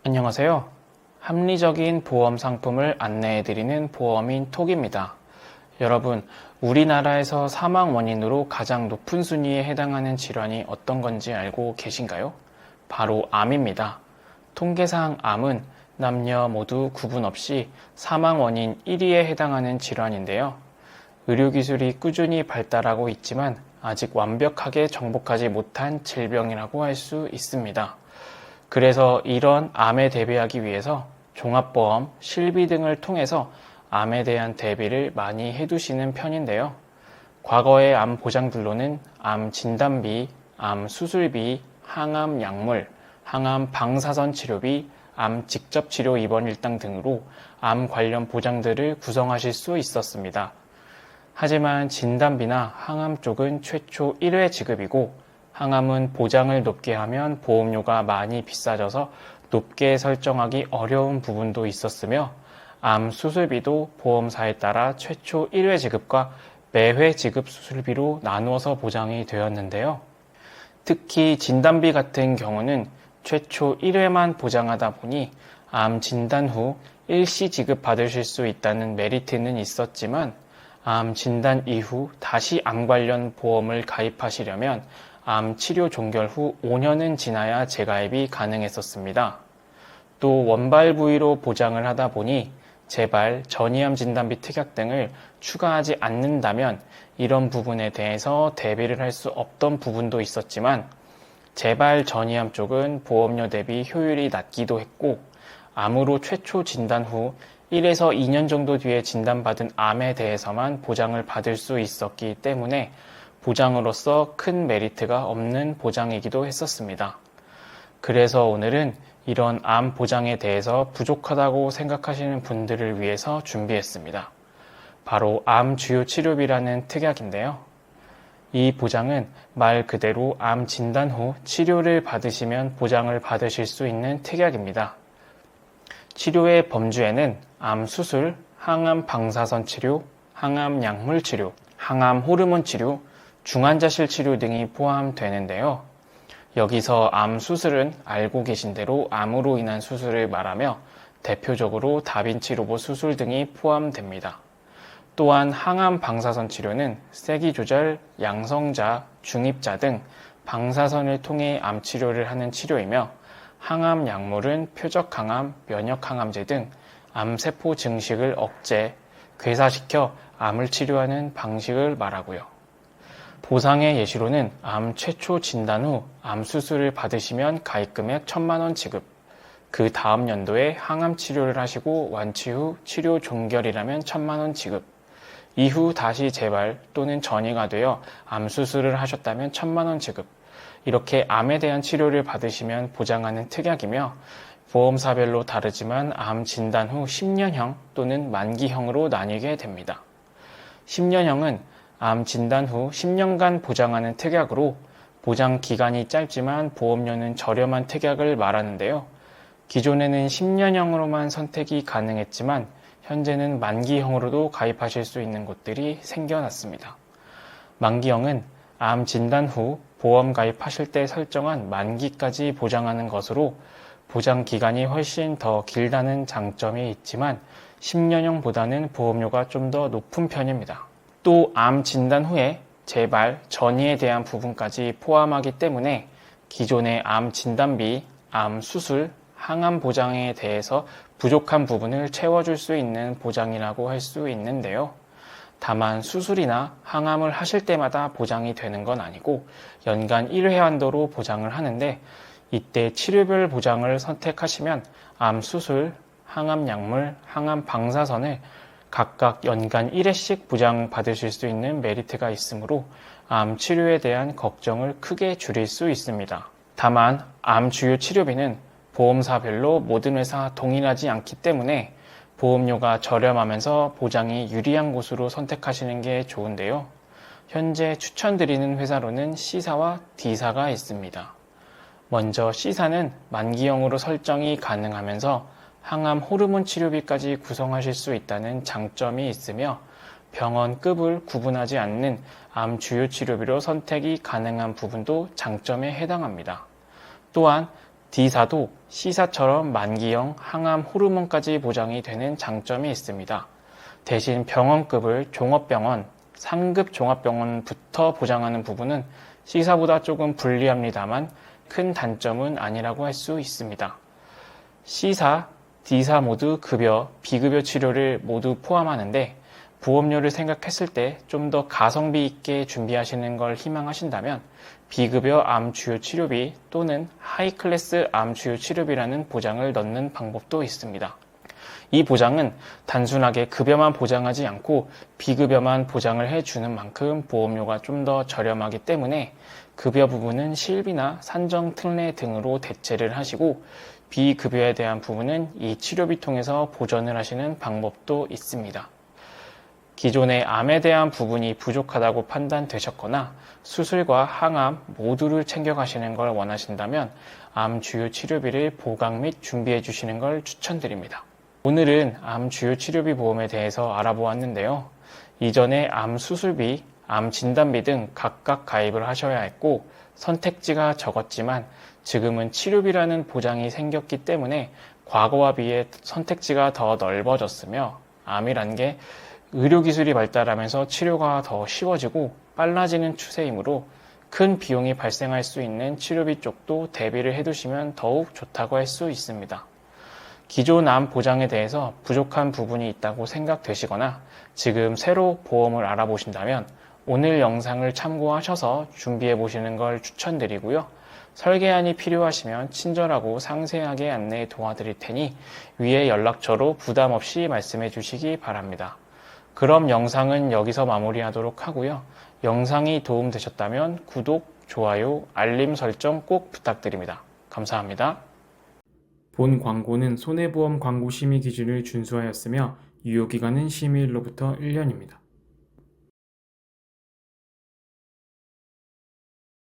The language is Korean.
안녕하세요. 합리적인 보험 상품을 안내해드리는 보험인 톡입니다. 여러분, 우리나라에서 사망 원인으로 가장 높은 순위에 해당하는 질환이 어떤 건지 알고 계신가요? 바로 암입니다. 통계상 암은 남녀 모두 구분 없이 사망 원인 1위에 해당하는 질환인데요. 의료기술이 꾸준히 발달하고 있지만 아직 완벽하게 정복하지 못한 질병이라고 할 수 있습니다. 그래서 이런 암에 대비하기 위해서 종합보험, 실비 등을 통해서 암에 대한 대비를 많이 해두시는 편인데요. 과거의 암 보장들로는 암 진단비, 암 수술비, 항암 약물, 항암 방사선 치료비, 암 직접 치료 입원 일당 등으로 암 관련 보장들을 구성하실 수 있었습니다. 하지만 진단비나 항암 쪽은 최초 1회 지급이고 항암은 보장을 높게 하면 보험료가 많이 비싸져서 높게 설정하기 어려운 부분도 있었으며 암 수술비도 보험사에 따라 최초 1회 지급과 매회 지급 수술비로 나누어서 보장이 되었는데요. 특히 진단비 같은 경우는 최초 1회만 보장하다 보니 암 진단 후 일시 지급 받으실 수 있다는 메리트는 있었지만 암 진단 이후 다시 암 관련 보험을 가입하시려면 암 치료 종결 후 5년은 지나야 재가입이 가능했었습니다. 또 원발 부위로 보장을 하다 보니 재발, 전이암 진단비 특약 등을 추가하지 않는다면 이런 부분에 대해서 대비를 할 수 없던 부분도 있었지만 재발, 전이암 쪽은 보험료 대비 효율이 낮기도 했고 암으로 최초 진단 후 1에서 2년 정도 뒤에 진단받은 암에 대해서만 보장을 받을 수 있었기 때문에 보장으로서 큰 메리트가 없는 보장이기도 했었습니다. 그래서 오늘은 이런 암 보장에 대해서 부족하다고 생각하시는 분들을 위해서 준비했습니다. 바로 암 주요 치료비라는 특약인데요. 이 보장은 말 그대로 암 진단 후 치료를 받으시면 보장을 받으실 수 있는 특약입니다. 치료의 범주에는 암 수술, 항암 방사선 치료, 항암 약물 치료, 항암 호르몬 치료, 중환자실 치료 등이 포함되는데요. 여기서 암 수술은 알고 계신 대로 암으로 인한 수술을 말하며 대표적으로 다빈치 로봇 수술 등이 포함됩니다. 또한 항암 방사선 치료는 세기 조절, 양성자, 중입자 등 방사선을 통해 암 치료를 하는 치료이며 항암 약물은 표적 항암, 면역 항암제 등 암세포 증식을 억제, 괴사시켜 암을 치료하는 방식을 말하고요. 보상의 예시로는 암 최초 진단 후 암 수술을 받으시면 가입금액 1,000만 원 지급, 그 다음 연도에 항암 치료를 하시고 완치 후 치료 종결이라면 1,000만 원 지급, 이후 다시 재발 또는 전이가 되어 암 수술을 하셨다면 1,000만 원 지급, 이렇게 암에 대한 치료를 받으시면 보장하는 특약이며 보험사별로 다르지만 암 진단 후 10년형 또는 만기형으로 나뉘게 됩니다. 10년형은 암 진단 후 10년간 보장하는 특약으로 보장 기간이 짧지만 보험료는 저렴한 특약을 말하는데요. 기존에는 10년형으로만 선택이 가능했지만 현재는 만기형으로도 가입하실 수 있는 곳들이 생겨났습니다. 만기형은 암 진단 후 보험 가입하실 때 설정한 만기까지 보장하는 것으로 보장 기간이 훨씬 더 길다는 장점이 있지만 10년형보다는 보험료가 좀 더 높은 편입니다. 또 암 진단 후에 재발, 전이에 대한 부분까지 포함하기 때문에 기존의 암 진단비, 암 수술, 항암 보장에 대해서 부족한 부분을 채워줄 수 있는 보장이라고 할 수 있는데요. 다만 수술이나 항암을 하실 때마다 보장이 되는 건 아니고 연간 1회 한도로 보장을 하는데 이때 치료별 보장을 선택하시면 암 수술, 항암 약물, 항암 방사선을 각각 연간 1회씩 보장받으실 수 있는 메리트가 있으므로 암 치료에 대한 걱정을 크게 줄일 수 있습니다. 다만 암 주요 치료비는 보험사별로 모든 회사 동일하지 않기 때문에 보험료가 저렴하면서 보장이 유리한 곳으로 선택하시는 게 좋은데요. 현재 추천드리는 회사로는 C사와 D사가 있습니다. 먼저 C사는 만기형으로 설정이 가능하면서 항암 호르몬 치료비까지 구성하실 수 있다는 장점이 있으며 병원급을 구분하지 않는 암 주요 치료비로 선택이 가능한 부분도 장점에 해당합니다. 또한 D사도 C사처럼 만기형 항암 호르몬까지 보장이 되는 장점이 있습니다. 대신 병원급을 종합병원, 상급 종합병원부터 보장하는 부분은 C사보다 조금 불리합니다만 큰 단점은 아니라고 할 수 있습니다. C사, D사 모두 급여, 비급여 치료를 모두 포함하는데 보험료를 생각했을 때 좀 더 가성비 있게 준비하시는 걸 희망하신다면 비급여 암 주요 치료비 또는 하이클래스 암 주요 치료비라는 보장을 넣는 방법도 있습니다. 이 보장은 단순하게 급여만 보장하지 않고 비급여만 보장을 해주는 만큼 보험료가 좀 더 저렴하기 때문에 급여 부분은 실비나 산정 특례 등으로 대체를 하시고 비급여에 대한 부분은 이 치료비 통해서 보전을 하시는 방법도 있습니다. 기존의 암에 대한 부분이 부족하다고 판단되셨거나 수술과 항암 모두를 챙겨가시는 걸 원하신다면 암 주요 치료비를 보강 및 준비해 주시는 걸 추천드립니다. 오늘은 암 주요 치료비 보험에 대해서 알아보았는데요. 이전에 암 수술비, 암 진단비 등 각각 가입을 하셔야 했고 선택지가 적었지만 지금은 치료비라는 보장이 생겼기 때문에 과거와 비해 선택지가 더 넓어졌으며 암이란 게 의료기술이 발달하면서 치료가 더 쉬워지고 빨라지는 추세이므로 큰 비용이 발생할 수 있는 치료비 쪽도 대비를 해두시면 더욱 좋다고 할 수 있습니다. 기존 암 보장에 대해서 부족한 부분이 있다고 생각되시거나 지금 새로 보험을 알아보신다면 오늘 영상을 참고하셔서 준비해 보시는 걸 추천드리고요. 설계안이 필요하시면 친절하고 상세하게 안내 도와드릴 테니 위에 연락처로 부담 없이 말씀해 주시기 바랍니다. 그럼 영상은 여기서 마무리하도록 하고요. 영상이 도움되셨다면 구독, 좋아요, 알림 설정 꼭 부탁드립니다. 감사합니다. 본 광고는 손해보험 광고 심의 기준을 준수하였으며 유효기간은 심의일로부터 1년입니다.